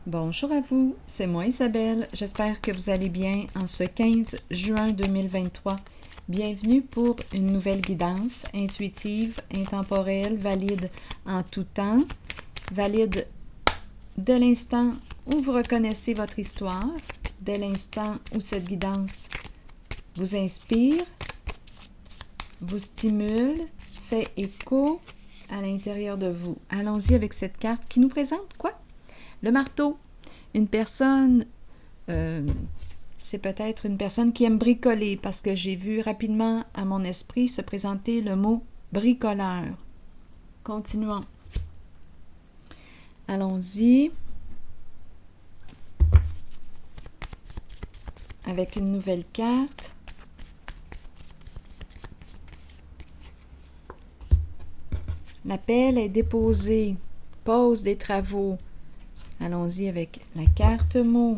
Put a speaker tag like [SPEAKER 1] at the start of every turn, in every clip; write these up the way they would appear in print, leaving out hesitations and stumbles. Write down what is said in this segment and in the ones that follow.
[SPEAKER 1] Bonjour à vous, c'est moi Isabelle. J'espère que vous allez bien en ce 15 juin 2023. Bienvenue pour une nouvelle guidance intuitive, intemporelle, valide en tout temps, valide dès l'instant où vous reconnaissez votre histoire, dès l'instant où cette guidance vous inspire, vous stimule, fait écho à l'intérieur de vous. Allons-y avec cette carte qui nous présente quoi? Le marteau. Une personne, c'est peut-être une personne qui aime bricoler parce que j'ai vu rapidement à mon esprit se présenter le mot bricoleur. Continuons. Allons-y avec une nouvelle carte. L'appel est déposé. Pause des travaux. Allons-y avec la carte mot.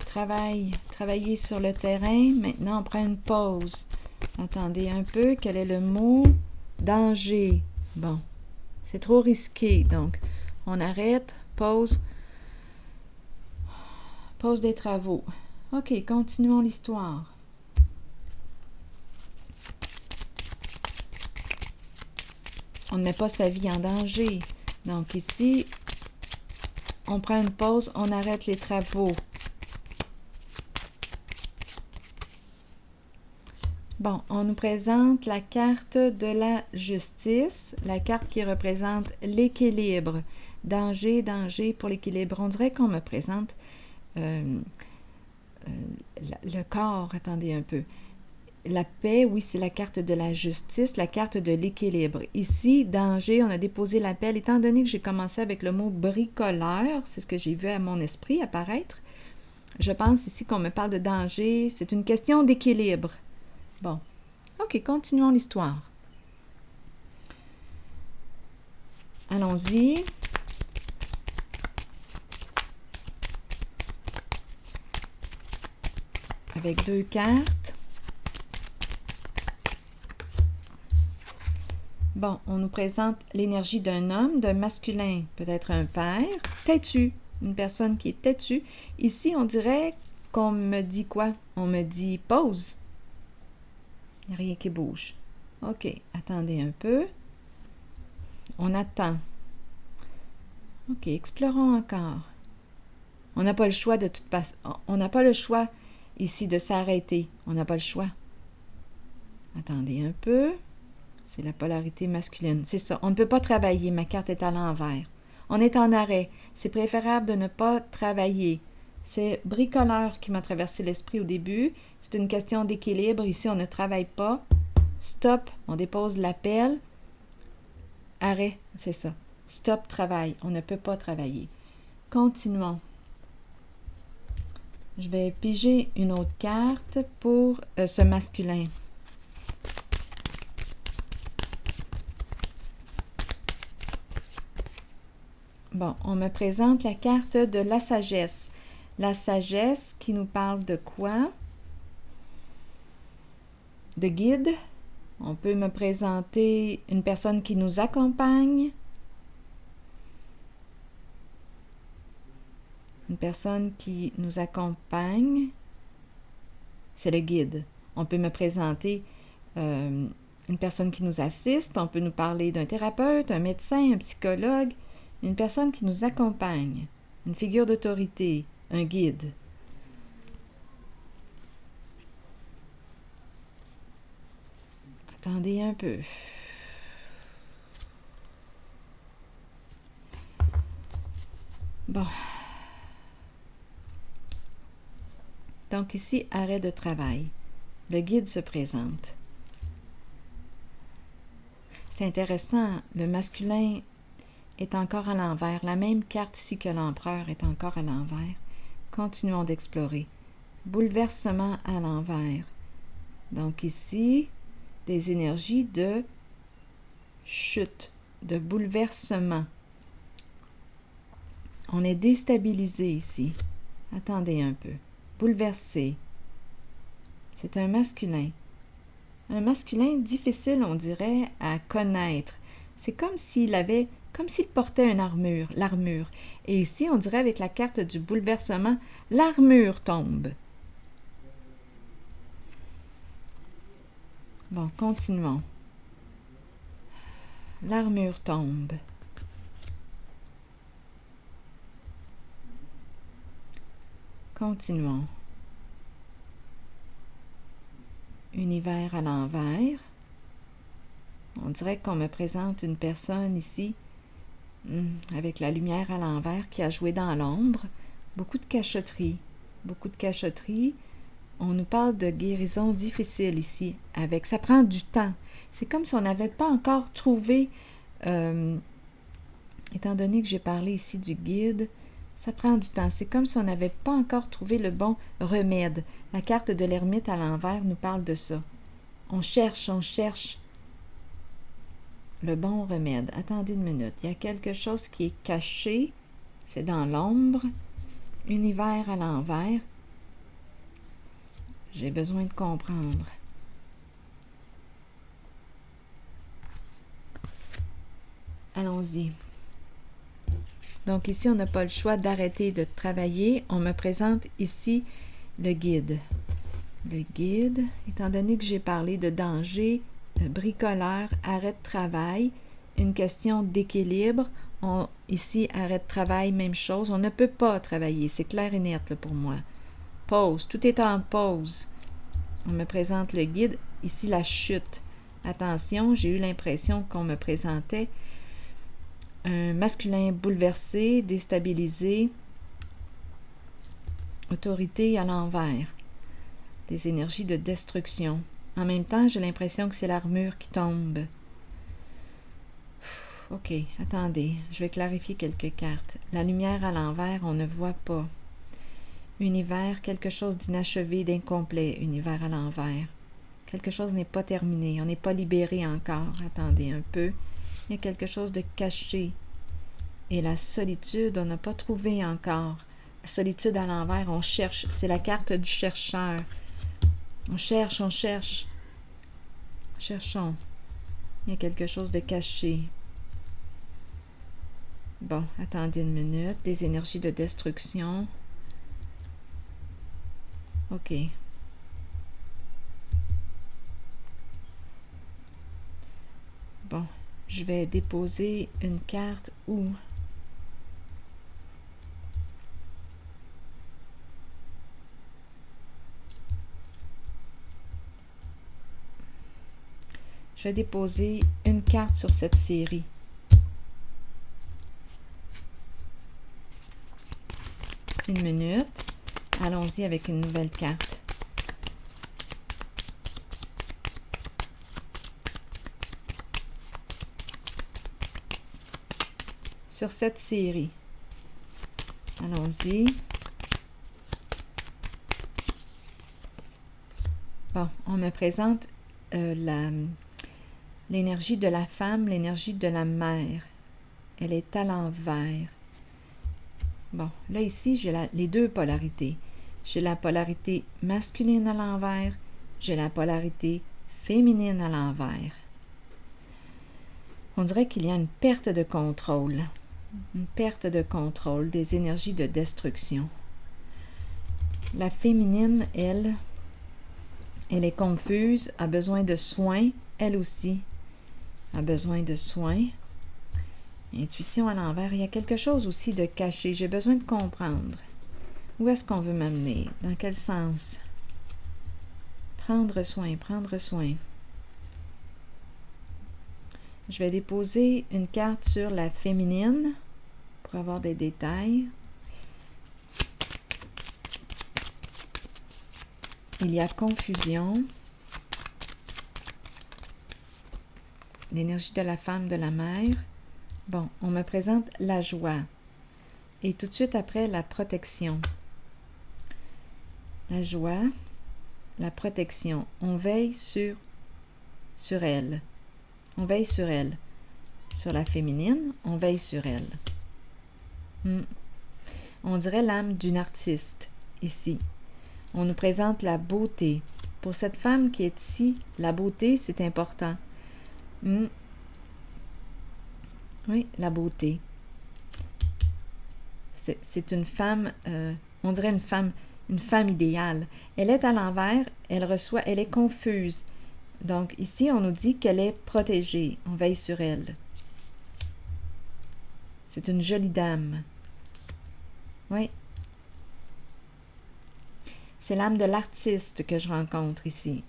[SPEAKER 1] Travailler sur le terrain. Maintenant, on prend une pause. Attendez un peu. Quel est le mot? Danger. Bon, c'est trop risqué. Donc, on arrête. Pause. Pause des travaux. OK, continuons l'histoire. On ne met pas sa vie en danger. Donc ici, on prend une pause, on arrête les travaux. Bon, on nous présente la carte de la justice, la carte qui représente l'équilibre. Danger, danger pour l'équilibre. On dirait qu'on me présente le corps. Attendez un peu. La paix, oui, c'est la carte de la justice, la carte de l'équilibre. Ici, danger, on a déposé l'appel. Étant donné que j'ai commencé avec le mot bricoleur, c'est ce que j'ai vu à mon esprit apparaître, je pense ici qu'on me parle de danger. C'est une question d'équilibre. Bon, OK, continuons l'histoire. Allons-y. Avec deux cartes. Bon, on nous présente l'énergie d'un homme, d'un masculin, peut-être un père, têtu, une personne qui est têtue. Ici, on dirait qu'on me dit quoi? On me dit pause. Il n'y a rien qui bouge. OK, attendez un peu. On attend. OK, explorons encore. On n'a pas le choix de toute façon. On n'a pas le choix ici de s'arrêter. On n'a pas le choix. Attendez un peu. C'est la polarité masculine. C'est ça. On ne peut pas travailler. Ma carte est à l'envers. On est en arrêt. C'est préférable de ne pas travailler. C'est bricoleur qui m'a traversé l'esprit au début. C'est une question d'équilibre. Ici, on ne travaille pas. Stop. On dépose l'appel. Arrêt. C'est ça. Stop, travail. On ne peut pas travailler. Continuons. Je vais piger une autre carte pour ce masculin. Bon, on me présente la carte de la sagesse. La sagesse qui nous parle de quoi? De guide. On peut me présenter une personne qui nous accompagne. Une personne qui nous accompagne. C'est le guide. On peut me présenter une personne qui nous assiste. On peut nous parler d'un thérapeute, un médecin, un psychologue. Une personne qui nous accompagne, une figure d'autorité, un guide. Attendez un peu. Bon. Donc ici, arrêt de travail. Le guide se présente. C'est intéressant, le masculin est encore à l'envers. La même carte ici que l'empereur est encore à l'envers. Continuons d'explorer. Bouleversement à l'envers. Donc ici, des énergies de chute, de bouleversement. On est déstabilisé ici. Attendez un peu. Bouleversé. C'est un masculin. Un masculin difficile, on dirait, à connaître. C'est comme s'il avait comme s'il portait une armure, l'armure. Et ici, on dirait avec la carte du bouleversement, l'armure tombe. Bon, continuons. L'armure tombe. Continuons. Univers à l'envers. On dirait qu'on me présente une personne ici avec la lumière à l'envers qui a joué dans l'ombre. Beaucoup de cachotterie. Beaucoup de cachotterie. On nous parle de guérison difficile ici. Ça prend du temps. C'est comme si on n'avait pas encore trouvé, étant donné que j'ai parlé ici du guide, ça prend du temps. C'est comme si on n'avait pas encore trouvé le bon remède. La carte de l'ermite à l'envers nous parle de ça. On cherche le bon remède. Attendez une minute. Il y a quelque chose qui est caché. C'est dans l'ombre. Univers à l'envers. J'ai besoin de comprendre. Allons-y. Donc ici, on n'a pas le choix d'arrêter de travailler. On me présente ici le guide. Le guide, étant donné que j'ai parlé de danger, de bricoleur, arrêt de travail, une question d'équilibre. Ici, arrêt de travail, même chose. On ne peut pas travailler. C'est clair et net là, pour moi. Pause. Tout est en pause. On me présente le guide. Ici, la chute. Attention, j'ai eu l'impression qu'on me présentait un masculin bouleversé, déstabilisé, autorité à l'envers, des énergies de destruction. En même temps, j'ai l'impression que c'est l'armure qui tombe. OK, attendez, je vais clarifier quelques cartes. La lumière à l'envers, on ne voit pas. Univers, quelque chose d'inachevé, d'incomplet, univers à l'envers. Quelque chose n'est pas terminé, on n'est pas libéré encore. Attendez un peu. Il y a quelque chose de caché. Et la solitude, on n'a pas trouvé encore. La solitude à l'envers, on cherche. C'est la carte du chercheur. On cherche. Cherchons. Il y a quelque chose de caché. Bon, attendez une minute. Des énergies de destruction. OK. Bon, je vais déposer une carte où? Je vais déposer une carte sur cette série. Une minute. Allons-y avec une nouvelle carte. Sur cette série. Allons-y. Bon, on me présente l'énergie de la femme, l'énergie de la mère. Elle est à l'envers. Bon, là ici, j'ai les deux polarités. J'ai la polarité masculine à l'envers, j'ai la polarité féminine à l'envers. On dirait qu'il y a une perte de contrôle. Une perte de contrôle des énergies de destruction. La féminine, elle est confuse, a besoin de soins, elle aussi a besoin de soins. Intuition à l'envers, il y a quelque chose aussi de caché, j'ai besoin de comprendre. Où est-ce qu'on veut m'amener? Dans quel sens? Prendre soin, prendre soin. Je vais déposer une carte sur la féminine pour avoir des détails. Il y a confusion. L'énergie de la femme, de la mère. Bon, on me présente la joie. Et tout de suite après, la protection. La joie, la protection. On veille sur elle. On veille sur elle. Sur la féminine, on veille sur elle. On dirait l'âme d'une artiste, ici. On nous présente la beauté. Pour cette femme qui est ici, la beauté, c'est important. Oui, la beauté. C'est une femme, on dirait une femme idéale. Elle est à l'envers, elle est confuse. Donc ici, on nous dit qu'elle est protégée. On veille sur elle. C'est une jolie dame. Oui. C'est l'âme de l'artiste que je rencontre ici.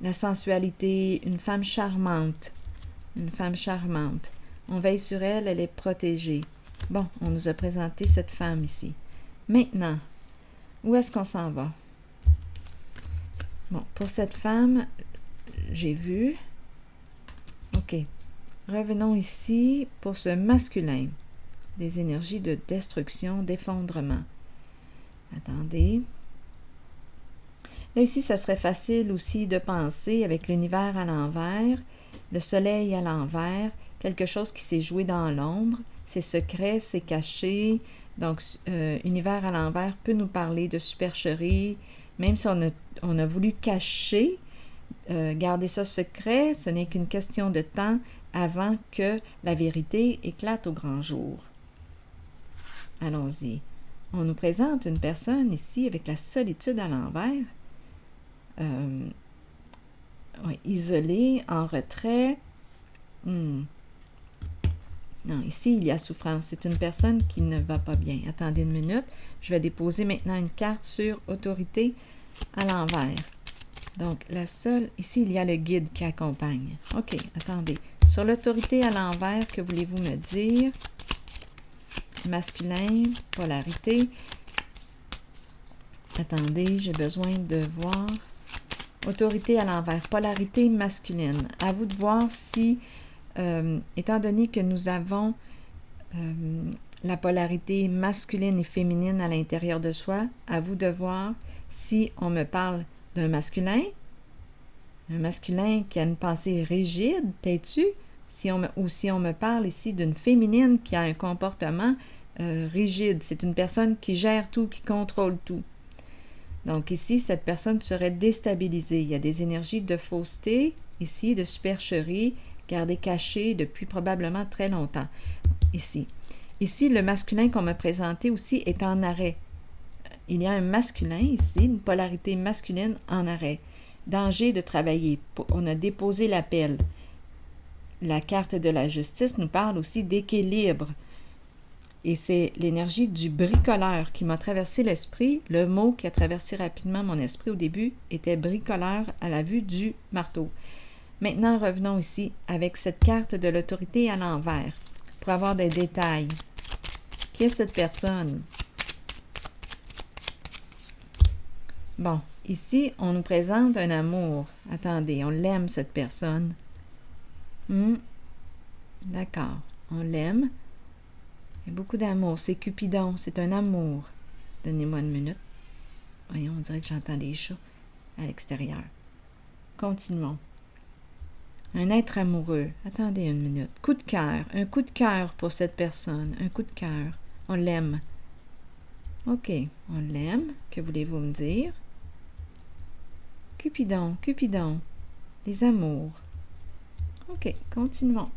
[SPEAKER 1] La sensualité, une femme charmante. Une femme charmante. On veille sur elle, elle est protégée. Bon, on nous a présenté cette femme ici. Maintenant, où est-ce qu'on s'en va? Bon, pour cette femme, j'ai vu. OK. Revenons ici pour ce masculin. Des énergies de destruction, d'effondrement. Attendez. Là, ici, ça serait facile aussi de penser avec l'univers à l'envers, le soleil à l'envers, quelque chose qui s'est joué dans l'ombre, c'est secret, c'est caché. Donc, univers à l'envers peut nous parler de supercherie, même si on a voulu cacher, garder ça secret, ce n'est qu'une question de temps avant que la vérité éclate au grand jour. Allons-y. On nous présente une personne ici avec la solitude à l'envers, isolée, en retrait. Non, ici, il y a souffrance. C'est une personne qui ne va pas bien. Attendez une minute. Je vais déposer maintenant une carte sur autorité à l'envers. Donc, ici, il y a le guide qui accompagne. OK, attendez. Sur l'autorité à l'envers, que voulez-vous me dire? Masculin, polarité. Attendez, j'ai besoin de voir. Autorité à l'envers, polarité masculine. À vous de voir si, étant donné que nous avons la polarité masculine et féminine à l'intérieur de soi, à vous de voir si on me parle d'un masculin qui a une pensée rigide, têtue, ou si on me parle ici d'une féminine qui a un comportement rigide. C'est une personne qui gère tout, qui contrôle tout. Donc ici, cette personne serait déstabilisée. Il y a des énergies de fausseté, ici, de supercherie, gardées cachées depuis probablement très longtemps. Ici, le masculin qu'on m'a présenté aussi est en arrêt. Il y a un masculin ici, une polarité masculine en arrêt. Danger de travailler. On a déposé l'appel. La carte de la justice nous parle aussi d'équilibre. Et c'est l'énergie du bricoleur qui m'a traversé l'esprit. Le mot qui a traversé rapidement mon esprit au début était bricoleur à la vue du marteau. Maintenant, revenons ici avec cette carte de l'autorité à l'envers pour avoir des détails. Qui est cette personne? Bon, ici, on nous présente un amour. Attendez, on l'aime, cette personne. D'accord, on l'aime. Il y a beaucoup d'amour. C'est Cupidon, c'est un amour. Donnez-moi une minute. Voyons, on dirait que j'entends des chats à l'extérieur. Continuons. Un être amoureux. Attendez une minute. Coup de cœur. Un coup de cœur pour cette personne. Un coup de cœur. On l'aime. OK, on l'aime. Que voulez-vous me dire? Cupidon, Cupidon. Les amours. OK, continuons.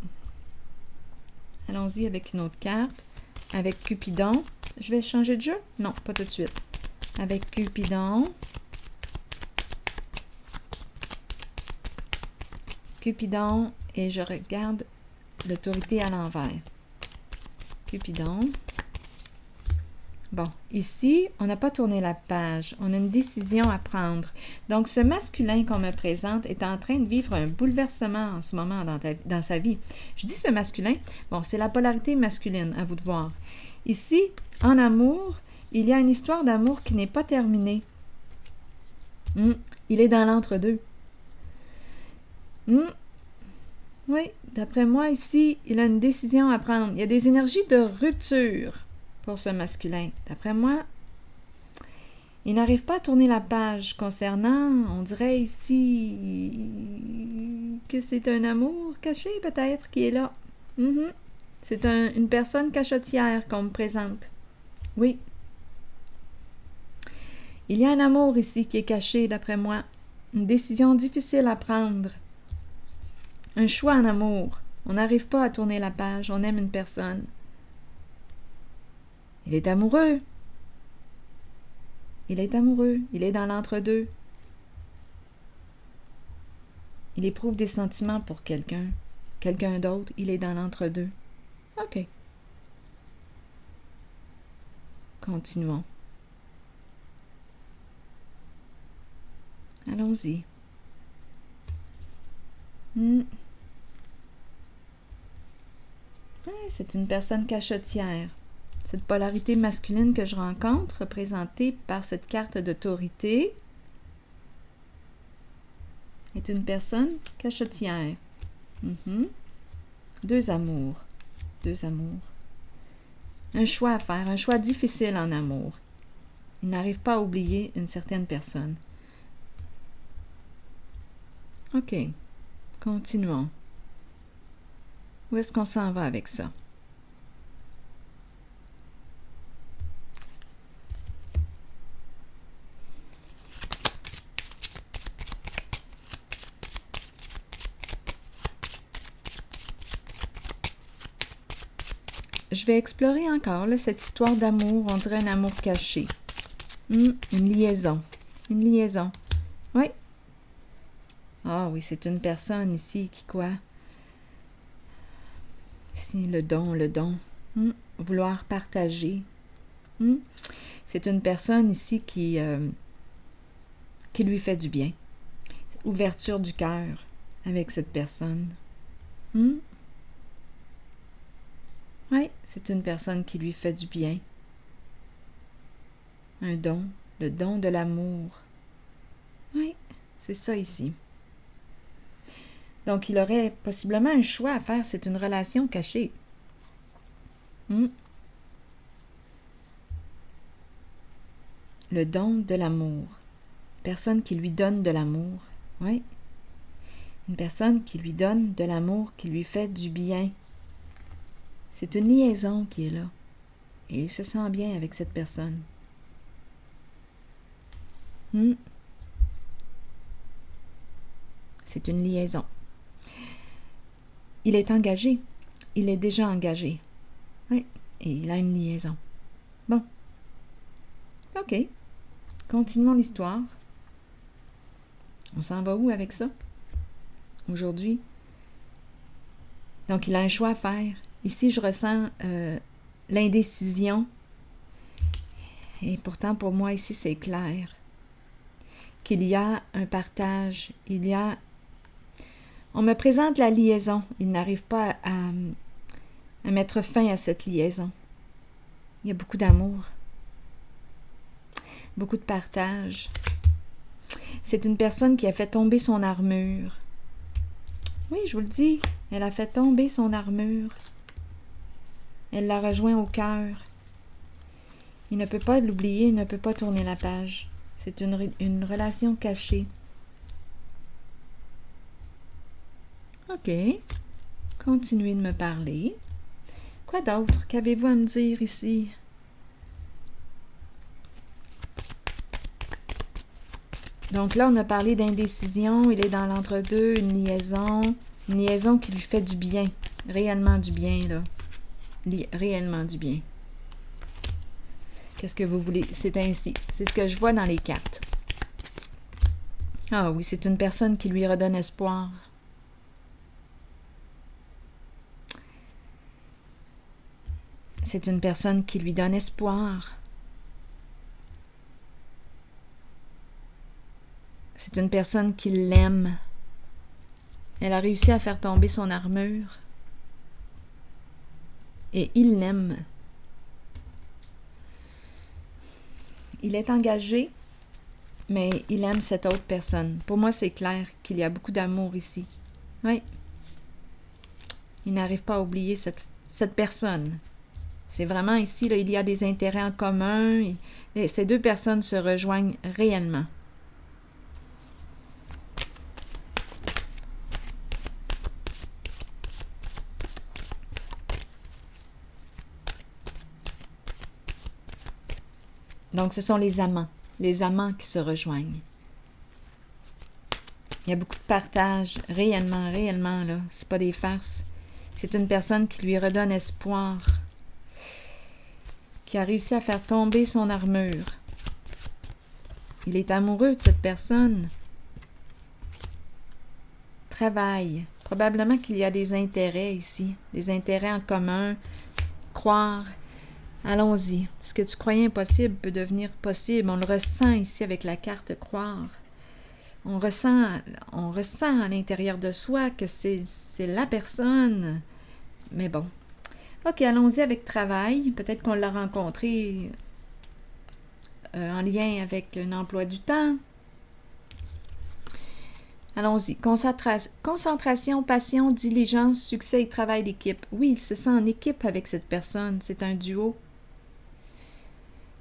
[SPEAKER 1] Allons-y avec une autre carte. Avec Cupidon. Je vais changer de jeu? Non, pas tout de suite. Avec Cupidon. Cupidon, et je regarde l'autorité à l'envers. Cupidon. Bon, ici, on n'a pas tourné la page. On a une décision à prendre. Donc, ce masculin qu'on me présente est en train de vivre un bouleversement en ce moment dans sa vie. Je dis ce masculin, bon, c'est la polarité masculine, à vous de voir. Ici, en amour, il y a une histoire d'amour qui n'est pas terminée. Il est dans l'entre-deux. Oui, d'après moi, ici, il a une décision à prendre. Il y a des énergies de rupture pour ce masculin. D'après moi, il n'arrive pas à tourner la page concernant, on dirait ici, que c'est un amour caché peut-être qui est là. C'est une personne cachotière qu'on me présente. Oui. Il y a un amour ici qui est caché, d'après moi. Une décision difficile à prendre. Un choix en amour. On n'arrive pas à tourner la page. On aime une personne. Il est amoureux. Il est amoureux. Il est dans l'entre-deux. Il éprouve des sentiments pour quelqu'un. Quelqu'un d'autre. Il est dans l'entre-deux. OK. Continuons. Allons-y. Ouais, c'est une personne cachotière. Cette polarité masculine que je rencontre, représentée par cette carte d'autorité, est une personne cachotière. Deux amours. Deux amours. Un choix à faire, un choix difficile en amour. Il n'arrive pas à oublier une certaine personne. OK. Continuons. Où est-ce qu'on s'en va avec ça? Je vais explorer encore là, cette histoire d'amour, on dirait un amour caché. Une liaison. Une liaison. Oui. Ah oui, c'est une personne ici qui quoi? Ici, le don, le don. Vouloir partager. C'est une personne ici qui lui fait du bien. Ouverture du cœur avec cette personne. Oui, c'est une personne qui lui fait du bien. Un don, le don de l'amour. Oui, c'est ça ici. Donc, il aurait possiblement un choix à faire, c'est une relation cachée. Le don de l'amour. Personne qui lui donne de l'amour. Oui. Une personne qui lui donne de l'amour, qui lui fait du bien. C'est une liaison qui est là. Et il se sent bien avec cette personne. C'est une liaison. Il est engagé. Il est déjà engagé. Oui. Et il a une liaison. Bon. OK. Continuons l'histoire. On s'en va où avec ça? Aujourd'hui? Donc, il a un choix à faire. Ici, je ressens l'indécision. Et pourtant, pour moi, ici, c'est clair. Qu'il y a un partage. Il y a... On me présente la liaison. Il n'arrive pas à mettre fin à cette liaison. Il y a beaucoup d'amour. Beaucoup de partage. C'est une personne qui a fait tomber son armure. Oui, je vous le dis, elle a fait tomber son armure. Elle l'a rejoint au cœur. Il ne peut pas l'oublier, il ne peut pas tourner la page. C'est une relation cachée. OK. Continuez de me parler. Quoi d'autre? Qu'avez-vous à me dire ici? Donc là, on a parlé d'indécision. Il est dans l'entre-deux, une liaison qui lui fait du bien. Réellement du bien, là. Réellement du bien. Qu'est-ce que vous voulez? C'est ainsi. C'est ce que je vois dans les cartes. Ah oui, c'est une personne qui lui redonne espoir. C'est une personne qui lui donne espoir. C'est une personne qui l'aime. Elle a réussi à faire tomber son armure. Et il l'aime. Il est engagé, mais il aime cette autre personne. Pour moi, c'est clair qu'il y a beaucoup d'amour ici. Oui. Il n'arrive pas à oublier cette personne. C'est vraiment ici, là, il y a des intérêts en commun. Ces deux personnes se rejoignent réellement. Donc, ce sont les amants qui se rejoignent. Il y a beaucoup de partage, réellement, là. C'est pas des farces. C'est une personne qui lui redonne espoir, qui a réussi à faire tomber son armure. Il est amoureux de cette personne. Travail. Probablement qu'il y a des intérêts ici, des intérêts en commun. Croire. Allons-y. Ce que tu croyais impossible peut devenir possible. On le ressent ici avec la carte croire. On ressent à l'intérieur de soi que c'est la personne. Mais bon. OK, allons-y avec travail. Peut-être qu'on l'a rencontré en lien avec un emploi du temps. Allons-y. Concentration, passion, diligence, succès et travail d'équipe. Oui, il se sent en équipe avec cette personne. C'est un duo.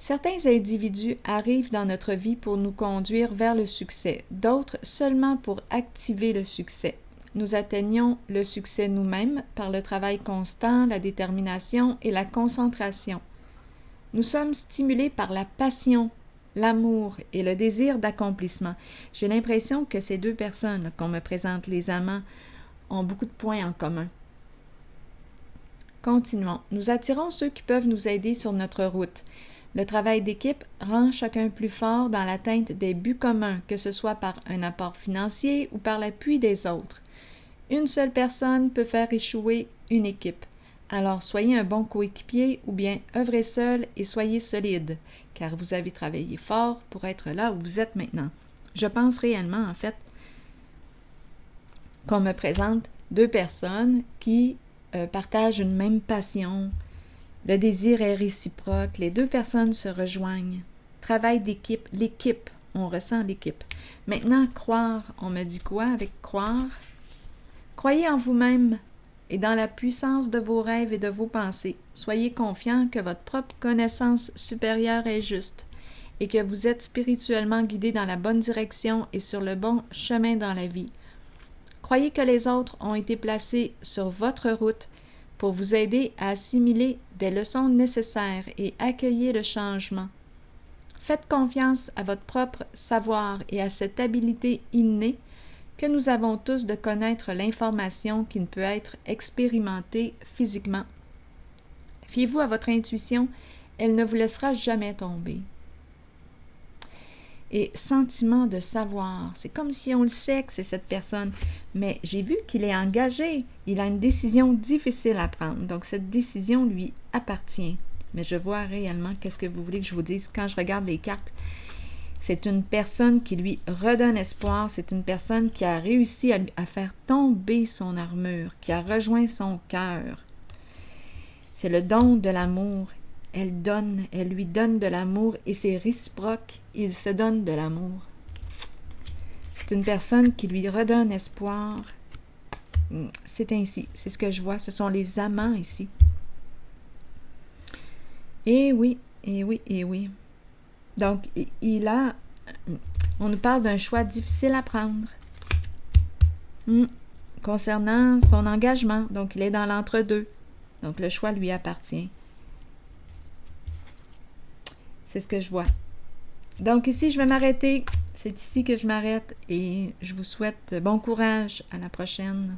[SPEAKER 1] Certains individus arrivent dans notre vie pour nous conduire vers le succès, d'autres seulement pour activer le succès. Nous atteignons le succès nous-mêmes par le travail constant, la détermination et la concentration. Nous sommes stimulés par la passion, l'amour et le désir d'accomplissement. J'ai l'impression que ces deux personnes qu'on me présente, les amants, ont beaucoup de points en commun. Continuons. Nous attirons ceux qui peuvent nous aider sur notre route. Le travail d'équipe rend chacun plus fort dans l'atteinte des buts communs, que ce soit par un apport financier ou par l'appui des autres. Une seule personne peut faire échouer une équipe. Alors soyez un bon coéquipier ou bien œuvrez seul et soyez solide, car vous avez travaillé fort pour être là où vous êtes maintenant. Je pense réellement, en fait, qu'on me présente deux personnes qui partagent une même passion. Le désir est réciproque, les deux personnes se rejoignent. Travail d'équipe, l'équipe, on ressent l'équipe. Maintenant, croire, on me dit quoi avec croire? Croyez en vous-même et dans la puissance de vos rêves et de vos pensées. Soyez confiant que votre propre connaissance supérieure est juste et que vous êtes spirituellement guidé dans la bonne direction et sur le bon chemin dans la vie. Croyez que les autres ont été placés sur votre route pour vous aider à assimiler des leçons nécessaires et accueillir le changement. Faites confiance à votre propre savoir et à cette habileté innée que nous avons tous de connaître l'information qui ne peut être expérimentée physiquement. Fiez-vous à votre intuition, elle ne vous laissera jamais tomber. Et sentiment de savoir, c'est comme si on le sait que c'est cette personne, mais j'ai vu qu'il est engagé, il a une décision difficile à prendre, donc cette décision lui appartient. Mais je vois réellement qu'est-ce que vous voulez que je vous dise quand je regarde les cartes. C'est une personne qui lui redonne espoir, c'est une personne qui a réussi à faire tomber son armure, qui a rejoint son cœur. C'est le don de l'amour. Elle lui donne de l'amour et c'est réciproque, il se donne de l'amour. C'est une personne qui lui redonne espoir. C'est ainsi, c'est ce que je vois, ce sont les amants ici. Et oui, et oui, et oui. Donc, on nous parle d'un choix difficile à prendre concernant son engagement. Donc, il est dans l'entre-deux. Donc, le choix lui appartient. C'est ce que je vois. Donc, ici, je vais m'arrêter. C'est ici que je m'arrête et je vous souhaite bon courage. À la prochaine.